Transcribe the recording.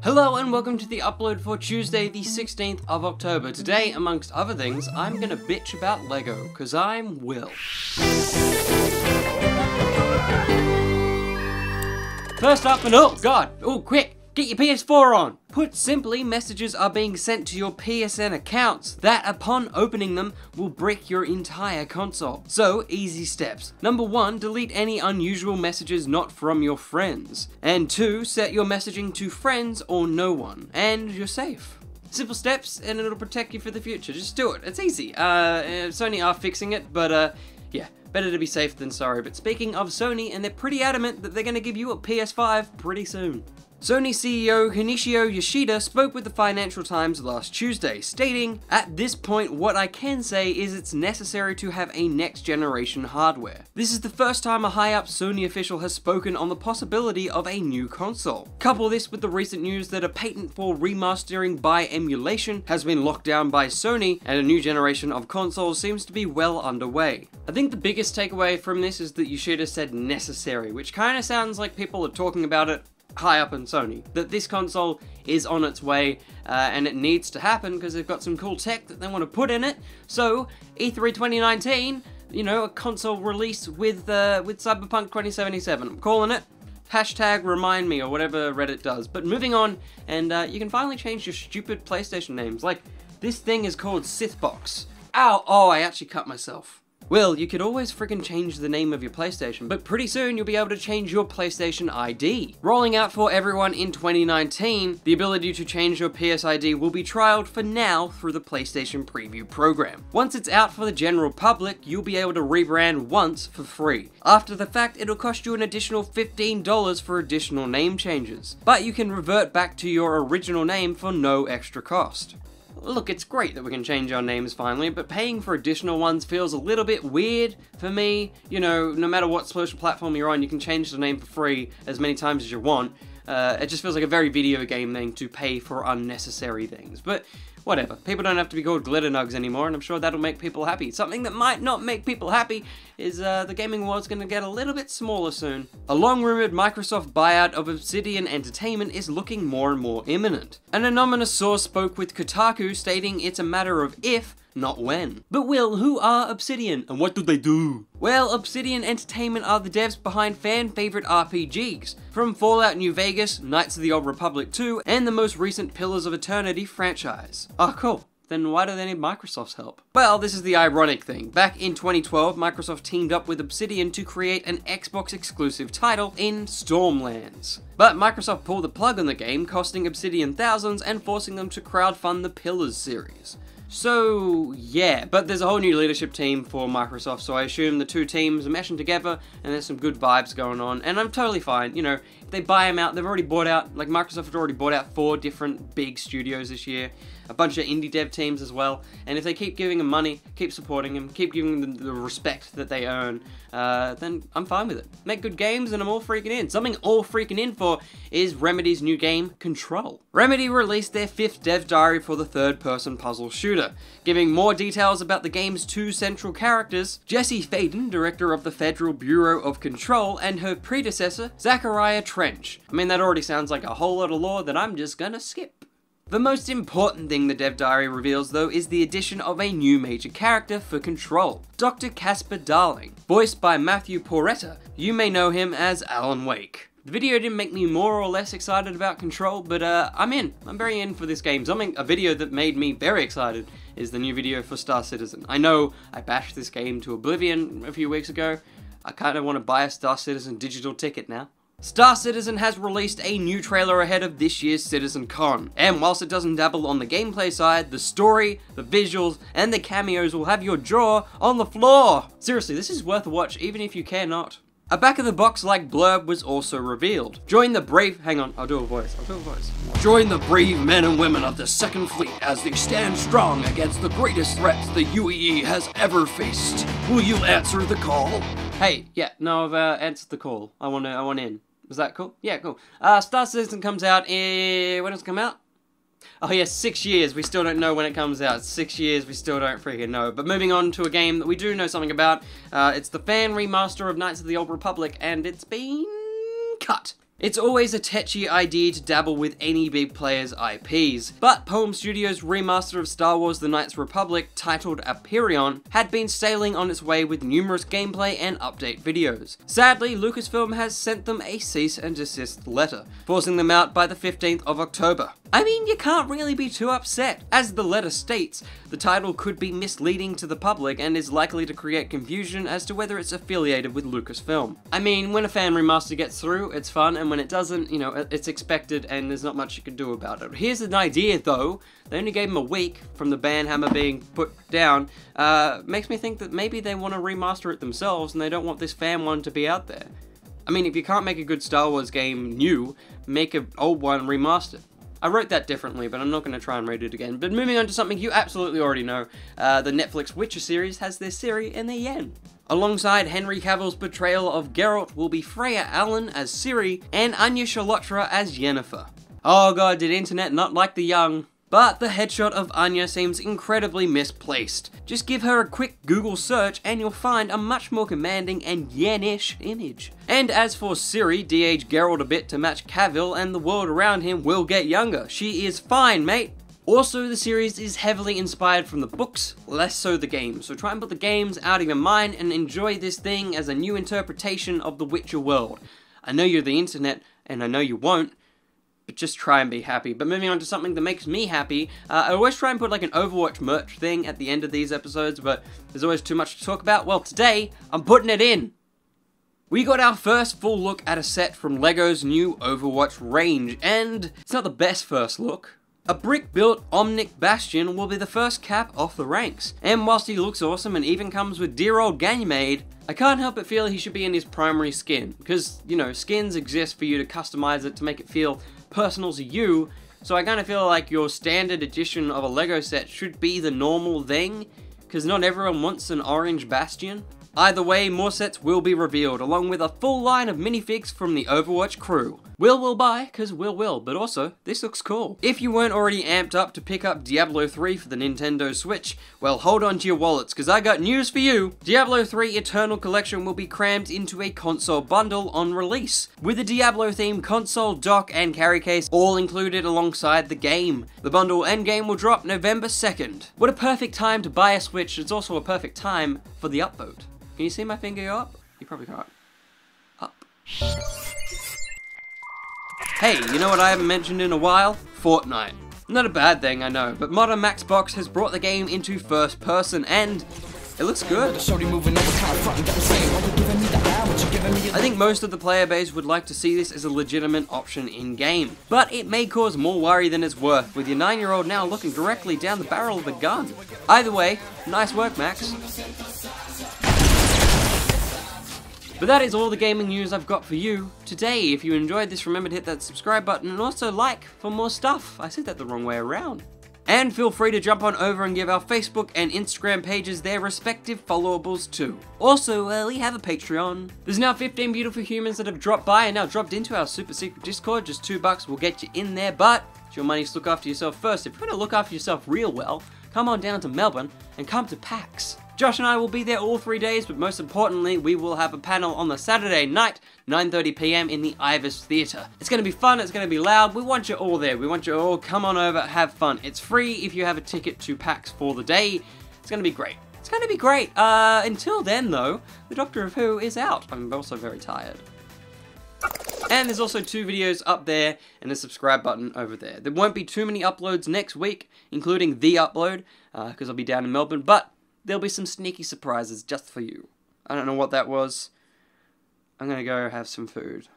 Hello and welcome to the upload for Tuesday the 16th of October. Today, amongst other things, I'm gonna bitch about LEGO, cause I'm Will. First up and quick! Get your PS4 on! Put simply, messages are being sent to your PSN accounts that, upon opening them, will brick your entire console. So, easy steps. Number 1, delete any unusual messages not from your friends. And 2, set your messaging to friends or no one. And you're safe. Simple steps, and it'll protect you for the future. Just do it. It's easy. Sony are fixing it, but yeah. Better to be safe than sorry. But speaking of Sony, and they're pretty adamant that they're gonna give you a PS5 pretty soon. Sony CEO Kenichiro Yoshida spoke with the Financial Times last Tuesday, stating, "At this point, what I can say is it's necessary to have a next-generation hardware. This is the first time a high-up Sony official has spoken on the possibility of a new console. Couple this with the recent news that a patent for remastering by emulation has been locked down by Sony, and a new generation of consoles seems to be well underway." I think the biggest takeaway from this is that Yoshida said necessary, which kind of sounds like people are talking about it high up in Sony, that this console is on its way and it needs to happen because they've got some cool tech that they want to put in it. So E3 2019, you know, a console release with Cyberpunk 2077. I'm calling it. Hashtag remind me or whatever Reddit does. But moving on, and you can finally change your stupid PlayStation names. Like, this thing is called Sithbox. Ow! Oh, I actually cut myself. Well, you could always freaking change the name of your PlayStation, but pretty soon you'll be able to change your PlayStation ID. Rolling out for everyone in 2019, the ability to change your PS ID will be trialed for now through the PlayStation Preview program. Once it's out for the general public, you'll be able to rebrand once for free. After the fact, it'll cost you an additional $15 for additional name changes, but you can revert back to your original name for no extra cost. Look, it's great that we can change our names finally, but paying for additional ones feels a little bit weird for me. You know, no matter what social platform you're on, you can change the name for free as many times as you want. It just feels like a very video game thing to pay for unnecessary things. But whatever, people don't have to be called glitter nugs anymore, and I'm sure that'll make people happy. Something that might not make people happy is the gaming world's gonna get a little bit smaller soon. A long-rumored Microsoft buyout of Obsidian Entertainment is looking more and more imminent. An anonymous source spoke with Kotaku, stating it's a matter of if, not when. But Will, who are Obsidian, and what do they do? Well, Obsidian Entertainment are the devs behind fan-favorite RPGs, from Fallout New Vegas, Knights of the Old Republic 2, and the most recent Pillars of Eternity franchise. Oh, cool. Then why do they need Microsoft's help? Well, this is the ironic thing. Back in 2012, Microsoft teamed up with Obsidian to create an Xbox exclusive title in Stormlands. But Microsoft pulled the plug on the game, costing Obsidian thousands and forcing them to crowdfund the Pillars series. So, yeah, but there's a whole new leadership team for Microsoft, so I assume the two teams are meshing together, and there's some good vibes going on, and I'm totally fine. You know, if they buy them out, they've already bought out, like Microsoft had already bought out 4 different big studios this year, a bunch of indie dev teams as well, and if they keep giving them money, keep supporting them, keep giving them the respect that they earn, then I'm fine with it. Make good games, and I'm all freaking in. Something all freaking in for is Remedy's new game, Control. Remedy released their 5th dev diary for the third-person puzzle shooter, giving more details about the game's 2 central characters, Jesse Faden, director of the Federal Bureau of Control, and her predecessor, Zachariah Trench. I mean, that already sounds like a whole lot of lore that I'm just gonna skip. The most important thing the dev diary reveals, though, is the addition of a new major character for Control, Dr. Casper Darling, voiced by Matthew Porretta. You may know him as Alan Wake. The video didn't make me more or less excited about Control, but I'm in. I'm very in for this game. A video that made me very excited is the new video for Star Citizen. I know I bashed this game to oblivion a few weeks ago. I kind of want to buy a Star Citizen digital ticket now. Star Citizen has released a new trailer ahead of this year's CitizenCon, and whilst it doesn't dabble on the gameplay side, the story, the visuals, and the cameos will have your jaw on the floor! Seriously, this is worth a watch even if you care not. A back-of-the-box-like blurb was also revealed. Join the brave- hang on, I'll do a voice. Join the brave men and women of the Second Fleet as they stand strong against the greatest threats the UEE has ever faced. Will you answer the call? Hey, yeah, no, I've answered the call. I want in. Was that cool? Yeah, cool. Star Citizen comes out when does it come out? Oh yeah, 6 years. We still don't know when it comes out. 6 years, we still don't freaking know. But moving on to a game that we do know something about. It's the fan remaster of Knights of the Old Republic, and it's been cut. It's always a tetchy idea to dabble with any big player's IPs, but Poem Studios' remaster of Star Wars The Knights Republic, titled Aperion, had been sailing on its way with numerous gameplay and update videos. Sadly, Lucasfilm has sent them a cease and desist letter, forcing them out by the 15th of October. I mean, you can't really be too upset. As the letter states, the title could be misleading to the public and is likely to create confusion as to whether it's affiliated with Lucasfilm. I mean, when a fan remaster gets through, it's fun, and when it doesn't, you know, it's expected and there's not much you can do about it. Here's an idea though, they only gave them a week from the ban hammer being put down, makes me think that maybe they want to remaster it themselves and they don't want this fan one to be out there. I mean, if you can't make a good Star Wars game new, make an old one remastered. I wrote that differently, but I'm not going to try and read it again. But moving on to something you absolutely already know, the Netflix Witcher series has their Ciri and their Yen. Alongside Henry Cavill's portrayal of Geralt will be Freya Allan as Ciri and Anya Chalotra as Yennefer. Oh god, did internet not like the young? But the headshot of Anya seems incredibly misplaced. Just give her a quick Google search and you'll find a much more commanding and Yen-ish image. And as for Ciri, de-age Geralt a bit to match Cavill and the world around him will get younger. She is fine, mate. Also, the series is heavily inspired from the books, less so the games, so try and put the games out of your mind and enjoy this thing as a new interpretation of the Witcher world. I know you're the internet, and I know you won't, but just try and be happy. But moving on to something that makes me happy, I always try and put like an Overwatch merch thing at the end of these episodes, but there's always too much to talk about. Well, today, I'm putting it in! We got our first full look at a set from LEGO's new Overwatch range, and it's not the best first look. A brick-built Omnic Bastion will be the first cap off the ranks, and whilst he looks awesome and even comes with dear old Ganymede, I can't help but feel he should be in his primary skin, because, you know, skins exist for you to customize it to make it feel personal to you, so I kind of feel like your standard edition of a LEGO set should be the normal thing, because not everyone wants an orange Bastion. Either way, more sets will be revealed, along with a full line of minifigs from the Overwatch crew. Will buy, because will, but also, this looks cool. If you weren't already amped up to pick up Diablo 3 for the Nintendo Switch, well, hold on to your wallets, because I got news for you! Diablo 3 Eternal Collection will be crammed into a console bundle on release, with a Diablo-themed console, dock, and carry case all included alongside the game. The bundle endgame will drop November 2nd. What a perfect time to buy a Switch, it's also a perfect time for the upvote. Can you see my finger go up? You probably can't. Up. Hey, you know what I haven't mentioned in a while? Fortnite. Not a bad thing, I know, but Modern Maxbox has brought the game into first person, and it looks good. I think most of the player base would like to see this as a legitimate option in-game, but it may cause more worry than it's worth, with your 9-year-old now looking directly down the barrel of a gun. Either way, nice work, Max. But that is all the gaming news I've got for you today. If you enjoyed this, remember to hit that subscribe button and also like for more stuff. I said that the wrong way around. And feel free to jump on over and give our Facebook and Instagram pages their respective followables too. Also, we have a Patreon. There's now 15 beautiful humans that have dropped by and now dropped into our super secret Discord. Just $2 will get you in there, but it's your money to look after yourself first. If you're going to look after yourself real well, come on down to Melbourne and come to PAX. Josh and I will be there all 3 days, but most importantly, we will have a panel on the Saturday night, 9:30 PM in the Ibis Theatre. It's going to be fun, it's going to be loud, we want you all there, we want you all, come on over, have fun. It's free if you have a ticket to PAX for the day. It's going to be great. It's going to be great. Until then though, the Doctor of Who is out. I'm also very tired. And there's also 2 videos up there and a subscribe button over there. There won't be too many uploads next week, including theUPLOAD, because I'll be down in Melbourne, but there'll be some sneaky surprises just for you. I don't know what that was. I'm gonna go have some food.